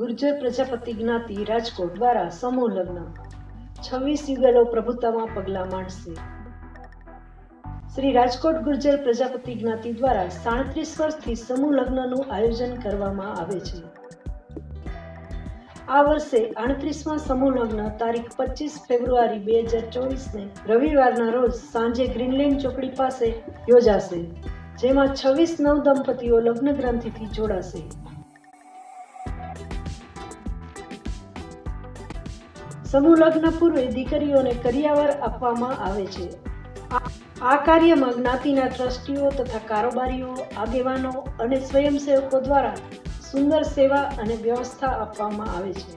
ગુર્જર પ્રજાપતિ જ્ઞાતિ રાજકોટ દ્વારા સમૂહ લગ્ન 26 યુગલો પ્રભુતામાં પગલાં માંડશે. શ્રી રાજકોટ ગુર્જર પ્રજાપતિ જ્ઞાતિ દ્વારા 37 વર્ષથી સમૂહ લગ્નનું આયોજન કરવામાં આવે છે. આ વર્ષે 38મા સમૂહ લગ્ન તારીખ 25 ફેબ્રુઆરી 2024ને રવિવારના રોજ સાંજે ગ્રીનલેન્ડ ચોકડી પાસે યોજાશે, જેમાં 26 નવદંપતીઓ લગ્ન ગ્રંથિથી જોડાશે. સમૂહ લગ્ન પૂર્વે દીકરીઓને કરિયાવર આપવામાં આવે છે. આ કાર્યમાં જ્ઞાતિના ટ્રસ્ટીઓ તથા કારોબારીઓ, આગેવાનો અને સ્વયંસેવકો દ્વારા સુંદર સેવા અને વ્યવસ્થા આપવામાં આવે છે.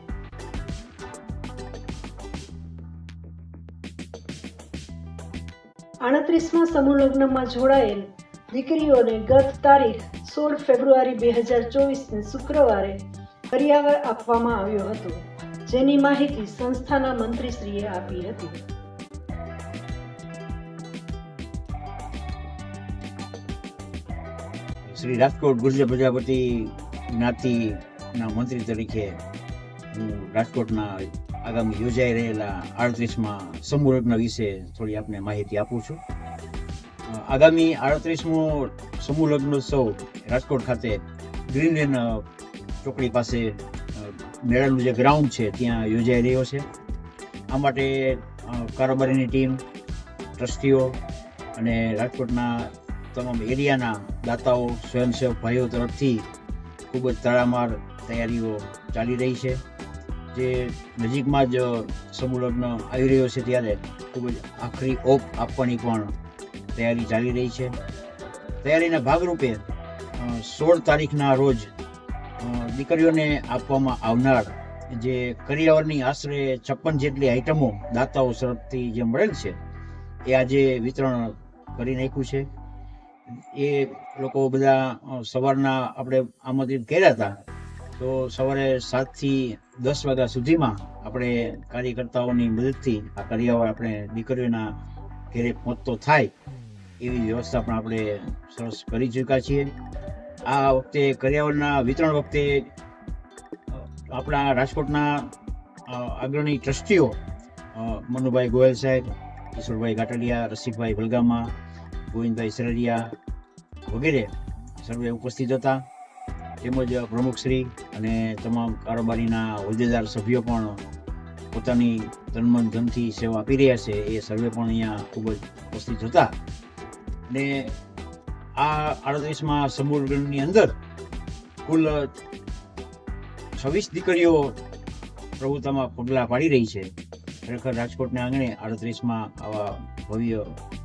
આડત્રીસમા સમૂહ લગ્નમાં જોડાયેલ દીકરીઓને ગત તારીખ 16 ફેબ્રુઆરી 2024ને શુક્રવારે કરિયાવર આપવામાં આવ્યો હતો, જેની માહિતી સંસ્થાના મંત્રીશ્રીએ આપી હતી. શ્રી રાજકોટ ગુર્જર પ્રજાપતિ જ્ઞાતિના મંત્રી તરીકે હું રાજકોટના આગામી યોજાઈ રહેલા 38મા સમૂહ લગ્ન વિશે થોડી આપને માહિતી આપું છું. આગામી 38મો સમૂહ લગ્નોત્સવ રાજકોટ ખાતે ગ્રીનલેન્ડ ચોકડી પાસે મેળાનું જે ગ્રાઉન્ડ છે ત્યાં યોજાઈ રહ્યો છે. આ માટે કારોબારીની ટીમ, ટ્રસ્ટીઓ અને રાજકોટના તમામ એરિયાના દાતાઓ, સ્વયંસેવક ભાઈઓ તરફથી ખૂબ જ તડામાર તૈયારીઓ ચાલી રહી છે. જે નજીકમાં જ સમૂહ લગ્ન આવી રહ્યો છે ત્યારે ખૂબ જ આખરી ઓપ આપવાની પણ તૈયારી ચાલી રહી છે. તૈયારીના ભાગરૂપે 16 તારીખના રોજ દીકરીઓને આપવામાં આવનાર જે કરિયાવરની આશરે 56 જેટલી આઈટમો દાતાઓ તરફથી જે મળેલ છે એ આજે વિતરણ કરી નાખ્યું છે. એ લોકો બધા સવારના આપણે આમંત્રિત કર્યા હતા, તો સવારે 7 થી 10 વાગ્યા સુધીમાં આપણે કાર્યકર્તાઓની મદદથી આ કરિયાવર આપણે દીકરીઓના ઘરે પહોંચતો થાય એવી વ્યવસ્થા પણ આપણે સરસ કરી ચૂક્યા છીએ. આ વખતે કરિયાવરના વિતરણ વખતે આપણા રાજકોટના અગ્રણી ટ્રસ્ટીઓ મનુભાઈ ગોયલ સાહેબ, ઈશ્વરભાઈ ગાટલિયા, રસિકભાઈ વલગામા, ગોવિંદભાઈ સરડિયા વગેરે સર્વે ઉપસ્થિત હતા. તેમજ પ્રમુખશ્રી અને તમામ કારોબારીના હોદ્દેદાર સભ્યો પણ પોતાની તનમન ધનથી સેવા આપી રહ્યા છે. એ સર્વે પણ અહીંયા ખૂબ જ ઉપસ્થિત હતા. અને આ 38મા સમૂહ લગ્નની અંદર કુલ 26 દીકરીઓ પ્રભુતામાં પગલાં પાડી રહી છે. ખરેખર રાજકોટના આંગણે 38માં આવા ભવ્ય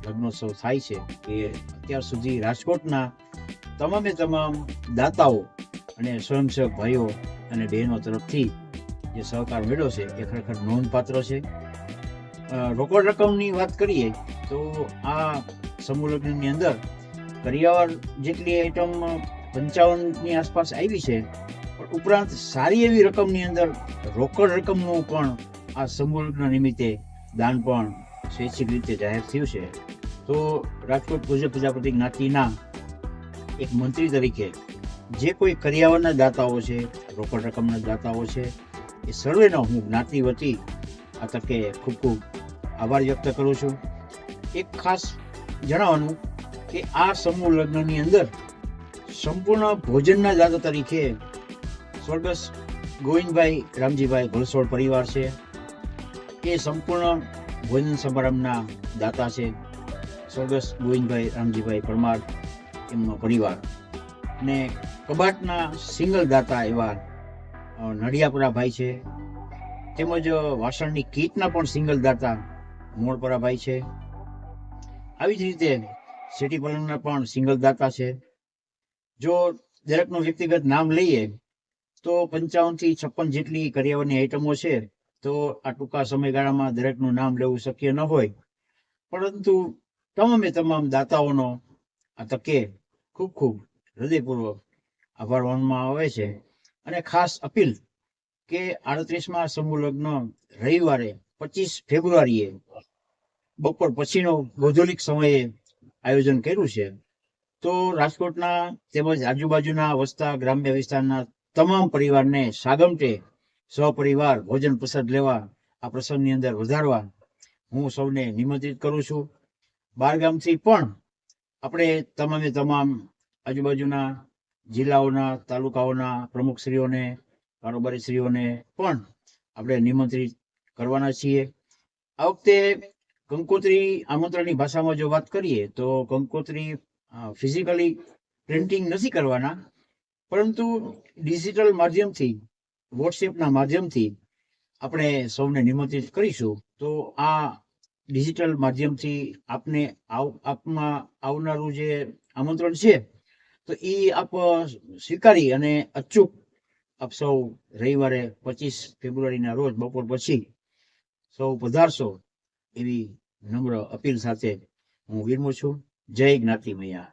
લગ્નોત્સવ થાય છે કે અત્યાર સુધી રાજકોટના તમામે તમામ દાતાઓ અને સ્વયંસેવક ભાઈઓ અને બહેનો તરફથી જે સહકાર મળ્યો છે એ ખરેખર નોંધપાત્ર છે. રોકડ રકમની વાત કરીએ તો આ સમૂહ લગ્નની અંદર કરિયાવર જેટલી આઈટમ 55ની આસપાસ આવી છે, પણ ઉપરાંત સારી એવી રકમની અંદર રોકડ રકમનું પણ આ સમૂહ લગ્ન નિમિત્તે દાન પણ સ્વૈચ્છિક રીતે જાહેર થયું છે. તો રાજકોટ ગુર્જર પ્રજાપતિ જ્ઞાતિના એક મંત્રી તરીકે જે કોઈ કરિયાવરના દાતાઓ છે, રોકડ રકમના દાતાઓ છે, એ સર્વેનો હું જ્ઞાતિ વતી આ તકે ખૂબ ખૂબ આભાર વ્યક્ત કરું છું. એક ખાસ જણાવવાનું કે આ સમૂહ લગ્નની અંદર સંપૂર્ણ ભોજનના દાતા તરીકે સ્વર્ગસ્થ ગોવિંદભાઈ રામજીભાઈ ભલસોડ પરિવાર છે. એ સંપૂર્ણ ભોજન સમારંભના દાતા છે. સ્વર્ગસ્થ ગોવિંદભાઈ રામજીભાઈ પરમાર એમનો પરિવાર, અને કબાટના સિંગલ દાતા એવા નડિયાપરા ભાઈ છે. તેમજ વાસણની કીટના પણ સિંગલ દાતા મોડપરા ભાઈ છે. આવી જ રીતે સિટી પલંગના પણ સિંગલ દાતા છે. જો દરેકનું વ્યક્તિગત નામ લઈએ તો 55 થી 56 જેટલી કરિયાવરની આઈટમો છે. તો આ ટૂંકા સમયગાળામાં દરેકનું નામ લેવું શક્ય ન હોય, પરંતુ તમામે તમામ દાતાઓનો આ તકે ખૂબ ખૂબ હૃદયપૂર્વક આભાર માનવામાં આવે છે. અને ખાસ અપીલ કે 38મા સમૂહ લગ્ન રવિવારે 25 ફેબ્રુઆરીએ બપોર પછીનો ભૌગોલિક સમયે આયોજન કર્યું છે. તો રાજકોટના તેમજ આજુબાજુના વસતા ગ્રામ્ય વિસ્તારના તમામ પરિવારને સાગમટે સહપરિવાર ભોજન પ્રસાદ લેવા આ પ્રસંગની અંદર વધારવા હું સૌને નિમંત્રિત કરું છું. બહારગામથી પણ આપણે તમામ આજુબાજુના જિલ્લાઓના તાલુકાઓના પ્રમુખશ્રીઓને કારોબારીશ્રીઓને પણ આપણે નિમંત્રિત કરવાના છીએ. આ વખતે કંકોત્રી આમંત્રણની ભાષામાં જો વાત કરીએ તો કંકોત્રી ફિઝિકલી પ્રિન્ટિંગ નથી કરવાના, પરંતુ ડિજિટલ માધ્યમથી વોટ્સએપના માધ્યમથી આપણે સૌને નિમંત્રિત કરીશું. તો આ ડિજિટલ માધ્યમથી આપમાં આવનારું જે આમંત્રણ છે તો એ આપ સ્વીકારી અને અચૂક આપ સૌ રવિવારે 25 ફેબ્રુઆરીના રોજ બપોર પછી સૌ પધારશો એવી નમ્ર અપીલ સાથે હું વિરમું છું. જય જ્ઞાતિ મૈયા.